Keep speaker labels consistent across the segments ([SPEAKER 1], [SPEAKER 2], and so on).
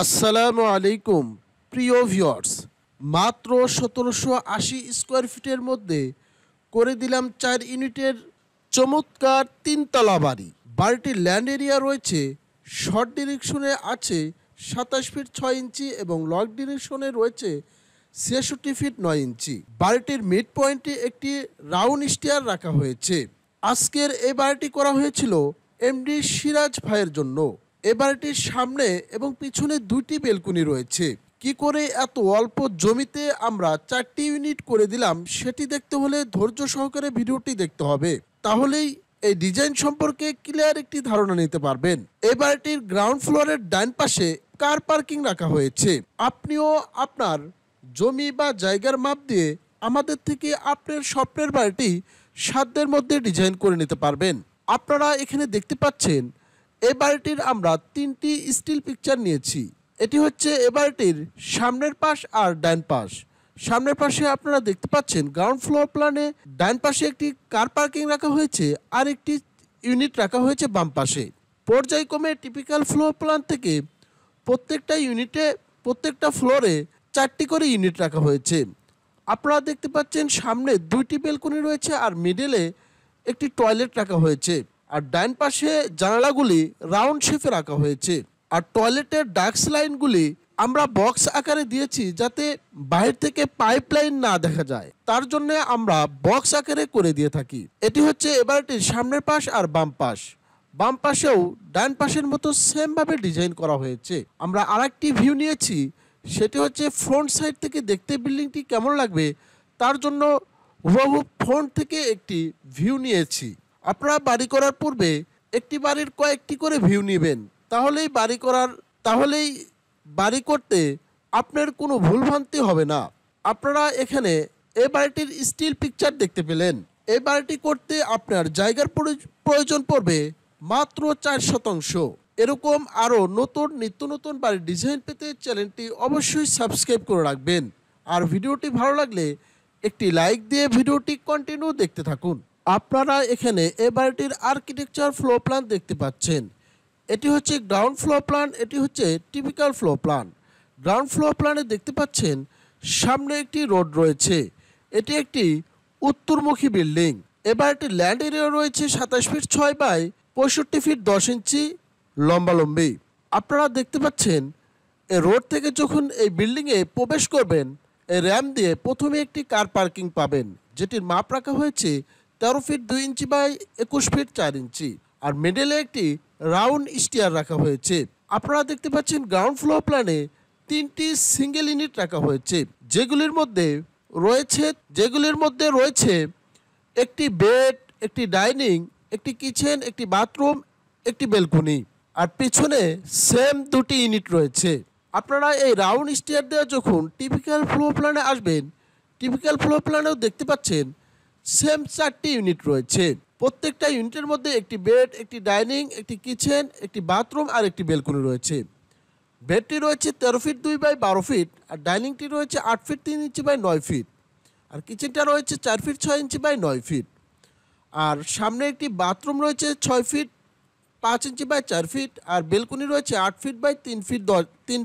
[SPEAKER 1] আসসালামু আলাইকুম প্রিয় ভিউয়ার্স। মাত্র ১৭৮০ স্কোয়ার ফিটের মধ্যে করে দিলাম ৪ ইউনিটের চমৎকার তিনতলা বাড়ি। বাড়িটির ল্যান্ড এরিয়া রয়েছে, শর্ট ডিরেকশনে আছে ২৭ ফিট ৬ ইঞ্চি এবং লং ডিরেকশনে রয়েছে ৬৬ ফিট ৯ ইঞ্চি। বাড়িটির মিড পয়েন্টে একটি রাউন্ড স্টেয়ার রাখা হয়েছে। আজকের এই বাড়িটি করা হয়েছিল এমডি সিরাজ ভাইয়ের জন্য। এ বাড়িটির সামনে এবং পিছনে দুইটি বেলকনি রয়েছে। কি করে এত অল্প জমিতে আমরা ৪টি ইউনিট করে দিলাম সেটি দেখতে হলে ধৈর্য সহকারে ভিডিওটি দেখতে হবে, তাহলেই এই ডিজাইন সম্পর্কে ক্লিয়ার একটি ধারণা নিতে পারবেন। এই বাড়িটির গ্রাউন্ড ফ্লোরের ডান পাশে কার পার্কিং রাখা হয়েছে। আপনিও আপনার জমি বা জায়গার মাপ দিয়ে আমাদের থেকে আপনার স্বপ্নের বাড়িটি সাধ্যের মধ্যে ডিজাইন করে নিতে পারবেন। আপনারা এখানে দেখতে পাচ্ছেন এই বাড়িটির আমরা 3টি স্টিল পিকচার নিয়েছি। এটি হচ্ছে এ বাড়িটির সামনের পাশ আর ডান পাশ। সামনের পাশে আপনারা দেখতে পাচ্ছেন গ্রাউন্ড ফ্লোর প্ল্যানে ডান পাশে একটি কার পার্কিং রাখা হয়েছে আর একটি ইউনিট রাখা হয়েছে বাম পাশে। পর্যায়ক্রমে টিপিক্যাল ফ্লোর প্ল্যান থেকে প্রত্যেকটা ইউনিটে প্রত্যেকটা ফ্লোরে 4টি করে ইউনিট রাখা হয়েছে। আপনারা দেখতে পাচ্ছেন সামনে 2টি বেলকনি রয়েছে আর মিডলে একটি টয়লেট রাখা হয়েছে। আর ডান পাশে জানালাগুলি রাউন্ড শেপে রাখা হয়েছে। আর টয়লেটের ডাক্স লাইনগুলি আমরা বক্স আকারে দিয়েছি যাতে বাইরে থেকে পাইপ লাইন না দেখা যায়, তার জন্য আমরা বক্স আকারে করে দিয়ে থাকি। এটি হচ্ছে এবারটির সামনের পাশ আর বাম পাশ। বাম পাশেও ডান পাশের মতো সেম ভাবে ডিজাইন করা হয়েছে। আমরা আরেকটি ভিউ নিয়েছি, সেটি হচ্ছে ফ্রন্ট সাইড থেকে দেখতে বিল্ডিংটি কেমন লাগবে তার জন্য হুবহু ফ্রন্ট থেকে একটি ভিউ নিয়েছি। আপনারা বাড়ি করার পূর্বে একটি বাড়ির কয়েকটি করে ভিউ নেবেন, তাহলেই বাড়ি করতে আপনার কোনো ভুলভ্রান্তি হবে না। আপনারা এখানে এই বাড়িটির স্টিল পিকচার দেখতে পেলেন। এই বাড়িটি করতে আপনার জায়গার প্রয়োজন পড়বে মাত্র 4 শতাংশ। এরকম আরও নিত্য নতুন বাড়ির ডিজাইন পেতে চ্যানেলটি অবশ্যই সাবস্ক্রাইব করে রাখবেন। আর ভিডিওটি ভালো লাগলে একটি লাইক দিয়ে ভিডিওটি কন্টিনিউ দেখতে থাকুন। আপনারা এখানে এ বাড়িটির আর্কিটেকচার ফ্লোর প্ল্যান দেখতে পাচ্ছেন। এটি হচ্ছে গ্রাউন্ড ফ্লোর প্ল্যান, এটি হচ্ছে typical floor plan. Ground floor প্ল্যানে দেখতে পাচ্ছেন সামনে একটি রোড রয়েছে। এটি একটি উত্তরমুখী বিল্ডিং। এ বাড়িটির ল্যান্ড এরিয়া রয়েছে 27 ফিট 6 বাই 65 ফিট 10 ইঞ্চি লম্বালম্বি। আপনারা দেখতে পাচ্ছেন এই রোড থেকে যখন এই বিল্ডিংয়ে প্রবেশ করবেন, এই র্যাম্প দিয়ে প্রথমে একটি কার পার্কিং পাবেন, যেটির মাপ রাখা হয়েছে 13 ফিট 2 ইঞ্চি বাই 21 ফিট 4 ইঞ্চি। আর মিডলে একটি রাউন্ড স্টেয়ার রাখা হয়েছে। আপনারা দেখতে পাচ্ছেন গ্রাউন্ড ফ্লোর প্ল্যানে 3টি সিঙ্গেল ইউনিট রাখা হয়েছে, যেগুলির মধ্যে রয়েছে একটি বেড, একটি ডাইনিং, একটি কিচেন, একটি বাথরুম, একটি বেলকনি। আর পিছনে সেম 2টি ইউনিট রয়েছে। আপনারা এই রাউন্ড স্টেয়ার দেওয়া যখন টিপিক্যাল ফ্লোর প্ল্যানে আসবেন, টিপিক্যাল ফ্লোর প্ল্যানেও দেখতে পাচ্ছেন সেম 4টি ইউনিট রয়েছে। প্রত্যেকটা ইউনিটের মধ্যে একটি বেড, একটি ডাইনিং, একটি কিচেন, একটি বাথরুম আর একটি বেলকনি রয়েছে। বেডটি রয়েছে 13 ফিট 2 বাই 12 ফিট আর ডাইনিংটি রয়েছে 8 ফিট 3 ইঞ্চি বাই 9 ফিট আর কিচেনটা রয়েছে 4 ফিট 6 ইঞ্চি বাই 9 ফিট। আর সামনে একটি বাথরুম রয়েছে 6 ফিট 5 ইঞ্চি বাই 4 ফিট আর বেলকনি রয়েছে 8 ফিট বাই 3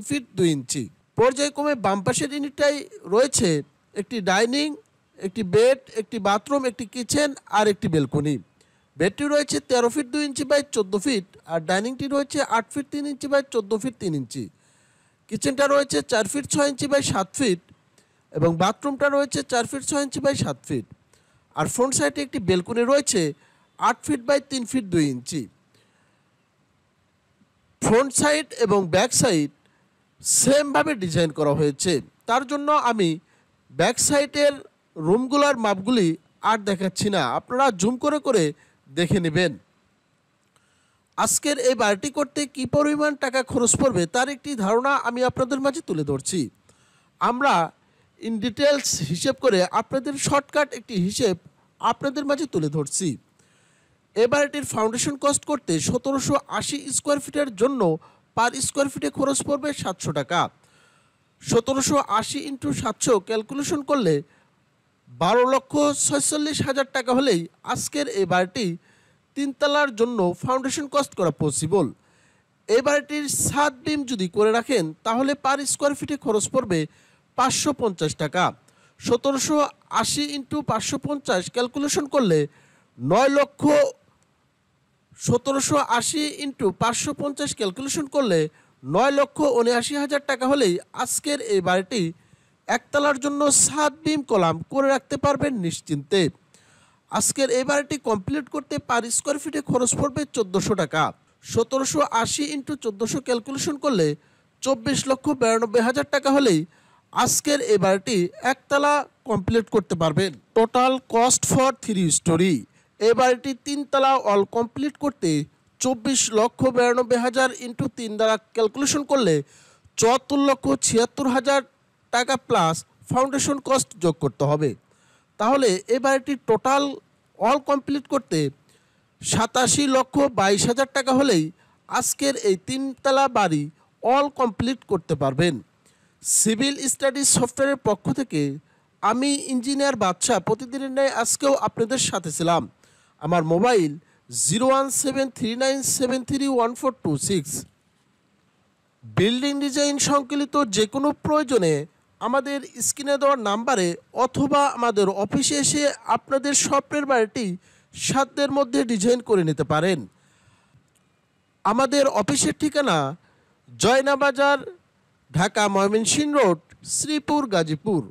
[SPEAKER 1] ফিট 2 ইঞ্চি। পর্যায়ক্রমে বাম পাশের ইউনিটটাই রয়েছে একটি ডাইনিং, একটি বেড, একটি বাথরুম, একটি কিচেন আর একটি বেলকনি। বেডটি রয়েছে 13 ফিট 2 ইঞ্চি বাই 14 ফিট আর ডাইনিংটি রয়েছে 8 ফিট 3 ইঞ্চি বাই 14 ফিট 3 ইঞ্চি। কিচেনটা রয়েছে 4 ফিট 6 ইঞ্চি বাই 7 ফিট এবং বাথরুমটা রয়েছে 4 ফিট 6 ইঞ্চি বাই 7 ফিট। আর ফ্রন্ট সাইডে একটি বেলকনি রয়েছে 8 ফিট বাই 3 ফিট 2 ইঞ্চি। ফ্রন্ট সাইড এবং ব্যাক সাইড সেমভাবে ডিজাইন করা হয়েছে। তার জন্য আমি ব্যাক সাইডের রুমগুলোর মাপগুলি আর দেখাচ্ছি না, আপনারা জুম করে করে দেখে নেবেন। আজকের এই বাড়িটি করতে কী পরিমাণ টাকা খরচ পড়বে তার একটি ধারণা আমি আপনাদের মাঝে তুলে ধরছি। আমরা ইন ডিটেলস হিসেব করে আপনাদের শর্টকাট একটি হিসেব আপনাদের মাঝে তুলে ধরছি। এ বাড়িটির ফাউন্ডেশন কস্ট করতে 1780 স্কোয়ার ফিটের জন্য পার স্কোয়ার ফিটে খরচ পড়বে 700 টাকা। 1780 ইন্টু 700 ক্যালকুলেশন করলে 12,46,000 টাকা হলেই আজকের এই বাড়িটি 3 তলার জন্য ফাউন্ডেশন কস্ট করা পসিবল। এই বাড়িটির ছাদ বিম যদি করে রাখেন তাহলে পার স্কোয়ার ফিটে খরচ পড়বে 550 টাকা। 1780 ইন্টু 550 ক্যালকুলেশন করলে 1780 ইন্টু 550 ক্যালকুলেশন করলে 9,79,000 টাকা হলেই আজকের এই বাড়িটি একতলার জন্য ছাদ বিম কলাম করে রাখতে পারবেন নিশ্চিন্তে। আজকের এই বাড়িটি কমপ্লিট করতে পার স্কোয়ার ফিটে খরচ পড়বে 1400 টাকা। 1780 ইন্টু 1400 ক্যালকুলেশন করলে 24,92,000 টাকা হলেই আজকের এই বাড়িটি একতলা কমপ্লিট করতে পারবেন। টোটাল কস্ট ফর 3 স্টোরি এই বাড়িটি 3 তলা অল কমপ্লিট করতে 24,92,000 ইন্টু 3 দ্বারা ক্যালকুলেশন করলে 74,76,000 টাকা প্লাস ফাউন্ডেশন কস্ট যোগ করতে হবে। তাহলে এই বাড়িটির টোটাল অল কমপ্লিট করতে 87,22,000 টাকা হলেই আজকের এই 3 তলা বাড়ি অল কমপ্লিট করতে পারবেন। সিভিল স্টাডিজ সফটওয়্যারের পক্ষ থেকে আমি ইঞ্জিনিয়ার বাদশা প্রতিদিনের ন্যায় আজকেও আপনাদের সাথে ছিলাম। আমার মোবাইল 01739731426। বিল্ডিং ডিজাইন সংকলিত যে কোনো প্রয়োজনে আমাদের স্ক্রিনে দেওয়া নাম্বারে অথবা আমাদের অফিসে এসে আপনাদের স্বপ্নের বাড়িটি সাধ্যের মধ্যে ডিজাইন করে নিতে পারেন। আমাদের অফিসের ঠিকানা জয়নাবাজার, ঢাকা ময়মনসিংহ রোড, শ্রীপুর, গাজীপুর।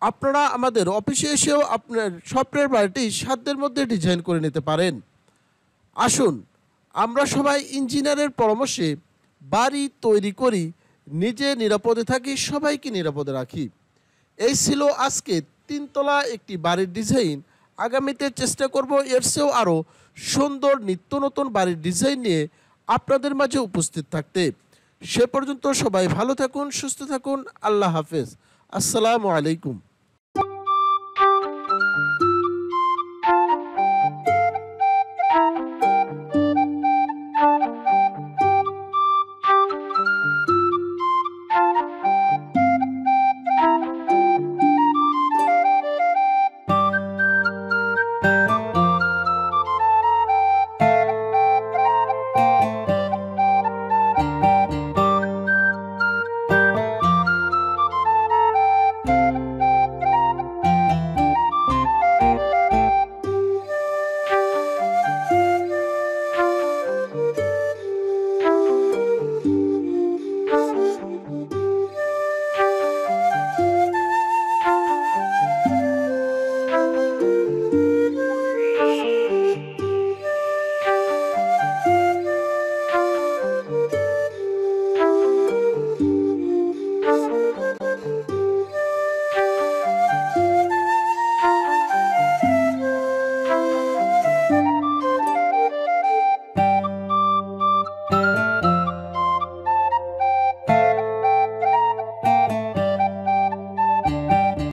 [SPEAKER 1] আপনারা আমাদের অফিসে এসেও আপনার স্বপ্নের বাড়িটি সাধ্যের মধ্যে ডিজাইন করে নিতে পারেন। আসুন আমরা সবাই ইঞ্জিনিয়ারের পরামর্শে বাড়ি তৈরি করি, নিজে নিরাপদে থাকি, সবাইকে নিরাপদে রাখি। এই ছিল আজকে 3 তলা একটি বাড়ির ডিজাইন। আগামীতে চেষ্টা করব এর চেয়েও আরও সুন্দর নিত্য নতুন বাড়ির ডিজাইন নিয়ে আপনাদের মাঝে উপস্থিত থাকতে। সে পর্যন্ত সবাই ভালো থাকুন, সুস্থ থাকুন। আল্লাহ হাফেজ। আসসালামু আলাইকুম।